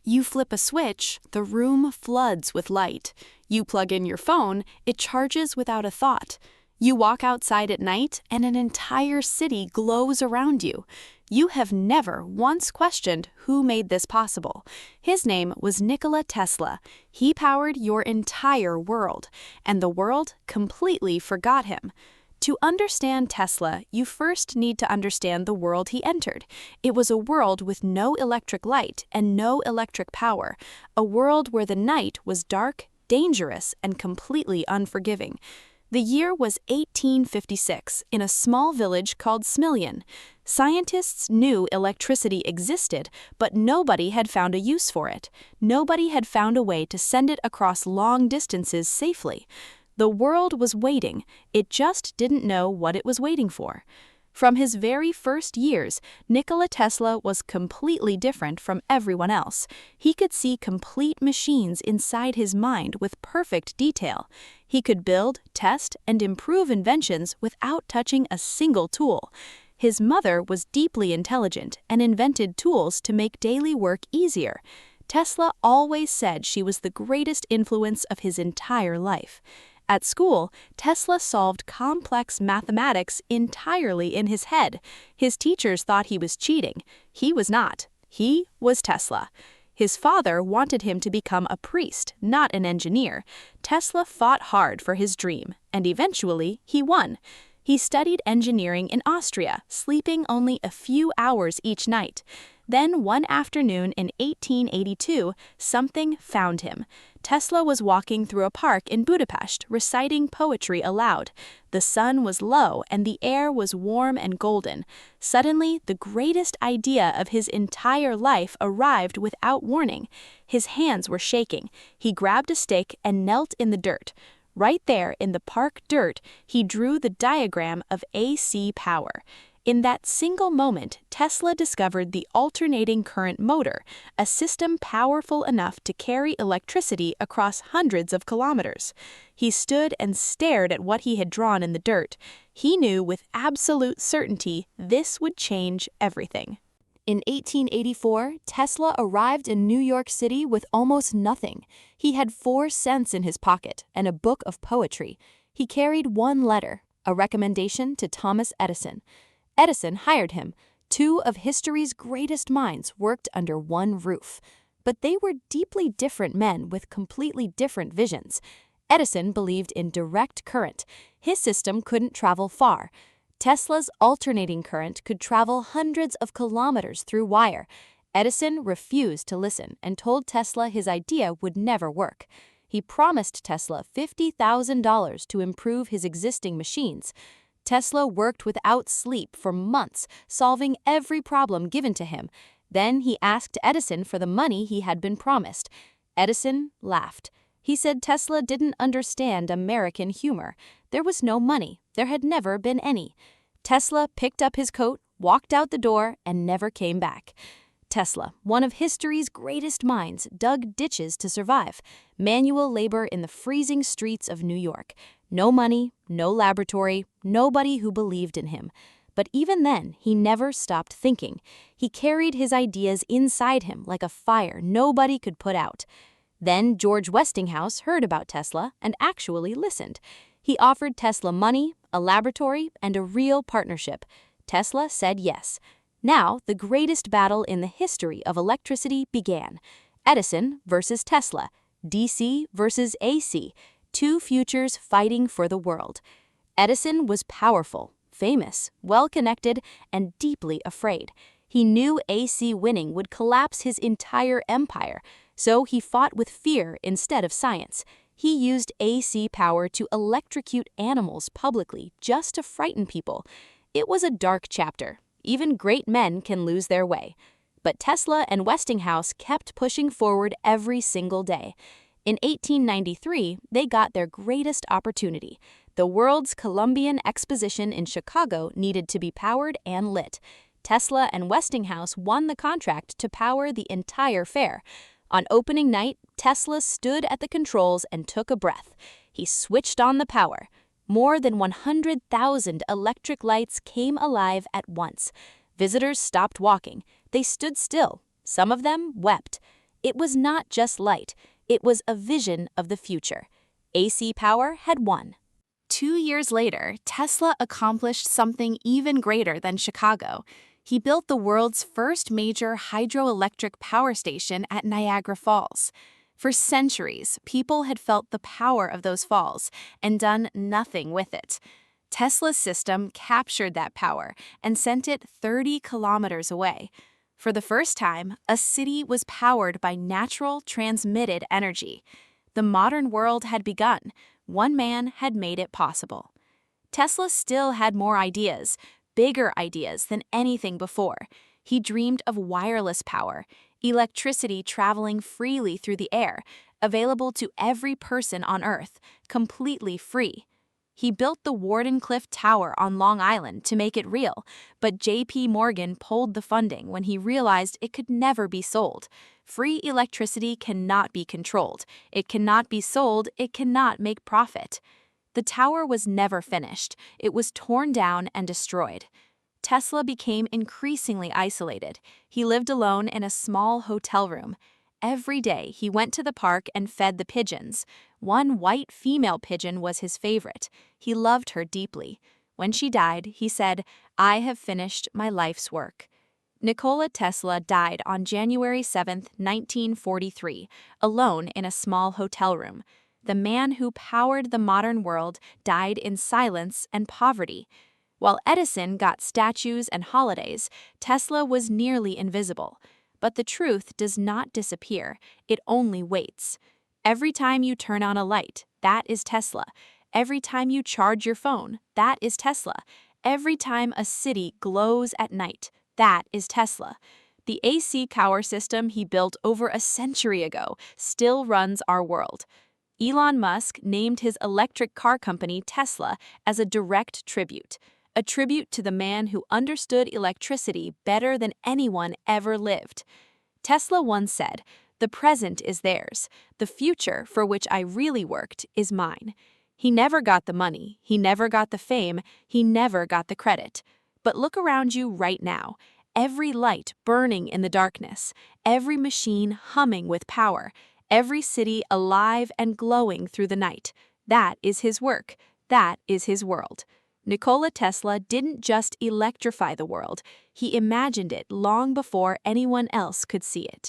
You flip a switch, the room floods with light. You plug in your phone, it charges without a thought. You walk outside at night, and an entire city glows around you. You have never once questioned who made this possible. His name was Nikola Tesla. He powered your entire world, and the world completely forgot him. To understand Tesla, you first need to understand the world he entered. It was a world with no electric light and no electric power, a world where the night was dark, dangerous, and completely unforgiving. The year was 1856 in a small village called Smiljan. Scientists knew electricity existed, but nobody had found a use for it. Nobody had found a way to send it across long distances safely. The world was waiting, it just didn't know what it was waiting for. From his very first years, Nikola Tesla was completely different from everyone else. He could see complete machines inside his mind with perfect detail. He could build, test, and improve inventions without touching a single tool. His mother was deeply intelligent and invented tools to make daily work easier. Tesla always said she was the greatest influence of his entire life. At school, Tesla solved complex mathematics entirely in his head. His teachers thought he was cheating. He was not. He was Tesla. His father wanted him to become a priest, not an engineer. Tesla fought hard for his dream, and eventually he won. He studied engineering in Austria, sleeping only a few hours each night. Then one afternoon in 1882, something found him. Tesla was walking through a park in Budapest, reciting poetry aloud. The sun was low and the air was warm and golden. Suddenly, the greatest idea of his entire life arrived without warning. His hands were shaking. He grabbed a stick and knelt in the dirt. Right there in the park dirt, he drew the diagram of AC power. In that single moment, Tesla discovered the alternating current motor, a system powerful enough to carry electricity across hundreds of kilometers. He stood and stared at what he had drawn in the dirt. He knew with absolute certainty this would change everything. In 1884, Tesla arrived in New York City with almost nothing. He had 4 cents in his pocket and a book of poetry. He carried one letter, a recommendation to Thomas Edison. Edison hired him. 2 of history's greatest minds worked under one roof. But they were deeply different men with completely different visions. Edison believed in direct current. His system couldn't travel far. Tesla's alternating current could travel hundreds of kilometers through wire. Edison refused to listen and told Tesla his idea would never work. He promised Tesla $50,000 to improve his existing machines. Tesla worked without sleep for months, solving every problem given to him. Then he asked Edison for the money he had been promised. Edison laughed. He said Tesla didn't understand American humor. There was no money. There had never been any. Tesla picked up his coat, walked out the door, and never came back. Tesla, one of history's greatest minds, dug ditches to survive. Manual labor in the freezing streets of New York. No money, no laboratory, nobody who believed in him. But even then, he never stopped thinking. He carried his ideas inside him like a fire nobody could put out. Then George Westinghouse heard about Tesla and actually listened. He offered Tesla money, a laboratory, and a real partnership. Tesla said yes. Now, the greatest battle in the history of electricity began. Edison versus Tesla, DC versus AC, 2 futures fighting for the world. Edison was powerful, famous, well-connected, and deeply afraid. He knew AC winning would collapse his entire empire, so he fought with fear instead of science. He used AC power to electrocute animals publicly just to frighten people. It was a dark chapter. Even great men can lose their way. But Tesla and Westinghouse kept pushing forward every single day. In 1893, they got their greatest opportunity. The world's Columbian Exposition in Chicago needed to be powered and lit. Tesla and Westinghouse won the contract to power the entire fair. On opening night, Tesla stood at the controls and took a breath. He switched on the power. More than 100,000 electric lights came alive at once. Visitors stopped walking. They stood still. Some of them wept. It was not just light, it was a vision of the future. AC power had won. 2 years later, Tesla accomplished something even greater than Chicago. He built the world's first major hydroelectric power station at Niagara Falls. For centuries, people had felt the power of those falls and done nothing with it. Tesla's system captured that power and sent it 30 kilometers away. For the first time, a city was powered by natural, transmitted energy. The modern world had begun. One man had made it possible. Tesla still had more ideas, bigger ideas than anything before. He dreamed of wireless power, electricity traveling freely through the air, available to every person on Earth, completely free. He built the Wardenclyffe Tower on Long Island to make it real, but J.P. Morgan pulled the funding when he realized it could never be sold. Free electricity cannot be controlled. It cannot be sold. It cannot make profit. The tower was never finished. It was torn down and destroyed. Tesla became increasingly isolated. He lived alone in a small hotel room. Every day, he went to the park and fed the pigeons. One white female pigeon was his favorite. He loved her deeply. When she died, he said, "I have finished my life's work." Nikola Tesla died on January 7, 1943, alone in a small hotel room. The man who powered the modern world died in silence and poverty. While Edison got statues and holidays, Tesla was nearly invisible. But the truth does not disappear, it only waits. Every time you turn on a light, that is Tesla. Every time you charge your phone, that is Tesla. Every time a city glows at night, that is Tesla. The AC power system he built over a century ago still runs our world. Elon Musk named his electric car company Tesla as a direct tribute. A tribute to the man who understood electricity better than anyone ever lived. Tesla once said, "The present is theirs. The future, for which I really worked, is mine." He never got the money, he never got the fame, he never got the credit. But look around you right now. Every light burning in the darkness, every machine humming with power, every city alive and glowing through the night. That is his work. That is his world. Nikola Tesla didn't just electrify the world, he imagined it long before anyone else could see it.